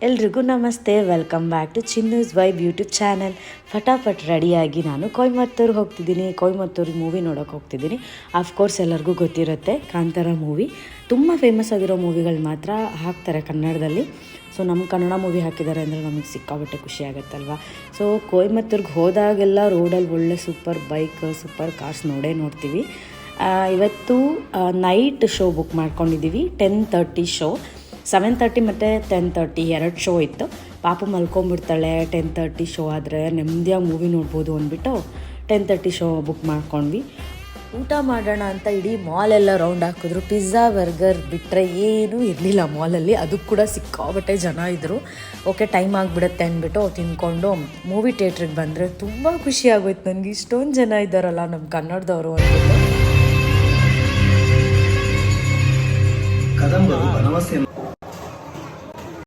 ಎಲ್ರಿಗೂ ನಮಸ್ತೆ, welcome back to Chinnu's vibe YouTube channel. ಫಟಾಫಟ್ ರೆಡಿಯಾಗಿ ನಾನು ಕೊಯಮತ್ತೂರು ಹೋಗ್ತಿದ್ದೀನಿ. ಕೊಯಮತ್ತೂರು ಮೂವಿ ನೋಡೋಕೆ ಹೋಗ್ತಿದ್ದೀನಿ. ಆಫ್ಕೋರ್ಸ್ ಎಲ್ಲರಿಗೂ ಗೊತ್ತಿರುತ್ತೆ, ಕಾಂತಾರ ಮೂವಿ ತುಂಬ ಫೇಮಸ್ ಆಗಿರೋ ಮೂವಿಗಳು ಮಾತ್ರ ಹಾಕ್ತಾರೆ ಕನ್ನಡದಲ್ಲಿ. ಸೊ ನಮ್ಮ ಕನ್ನಡ ಮೂವಿ ಹಾಕಿದ್ದಾರೆ ಅಂದರೆ ನಮಗೆ ಸಿಕ್ಕಾಬಟ್ಟೆ ಖುಷಿ ಆಗುತ್ತಲ್ವ. ಸೊ ಕೊಯಮತ್ತೂರ್ಗೆ ಹೋದಾಗೆಲ್ಲ ರೋಡಲ್ಲಿ ಒಳ್ಳೆ ಸೂಪರ್ ಬೈಕ್, ಸೂಪರ್ ಕಾರ್ಸ್ ನೋಡ್ತೀವಿ. ಇವತ್ತು ನೈಟ್ ಶೋ ಬುಕ್ ಮಾಡ್ಕೊಂಡಿದ್ದೀವಿ. 10:30 ಶೋ, 7:30 ಮತ್ತು 10:30 2 ಶೋ ಇತ್ತು. ಪಾಪು ಮಲ್ಕೊಂಬಿಡ್ತಾಳೆ 10:30 ಶೋ ಆದರೆ, ನೆಮ್ಮದಿಯಾಗಿ ಮೂವಿ ನೋಡ್ಬೋದು ಅಂದ್ಬಿಟ್ಟು 10:30 ಶೋ ಬುಕ್ ಮಾಡ್ಕೊಂಡ್ವಿ. ಊಟ ಮಾಡೋಣ ಅಂತ ಇಡೀ ಮಾಲೆಲ್ಲ ರೌಂಡ್ ಹಾಕಿದ್ರು. ಪಿಜ್ಜಾ ಬರ್ಗರ್ ಬಿಟ್ಟರೆ ಏನೂ ಇರಲಿಲ್ಲ ಮಾಲಲ್ಲಿ. ಅದಕ್ಕೆ ಕೂಡ ಸಿಕ್ಕಾಬಟ್ಟೆ ಜನ ಇದ್ದರು. ಓಕೆ, ಟೈಮ್ ಆಗಿಬಿಡುತ್ತೆ ಅಂದ್ಬಿಟ್ಟು ತಿಂದ್ಕೊಂಡು ಮೂವಿ ಥಿಯೇಟ್ರಿಗೆ ಬಂದರೆ ತುಂಬ ಖುಷಿ ಆಗೋಯ್ತು ನನಗೆ. ಇಷ್ಟೊಂದು ಜನ ಇದ್ದಾರಲ್ಲ ನಮ್ಮ ಕನ್ನಡದವರು ಅಂದ್ಬಿಟ್ಟು. ಕದಂಬರು ವನವಾಸ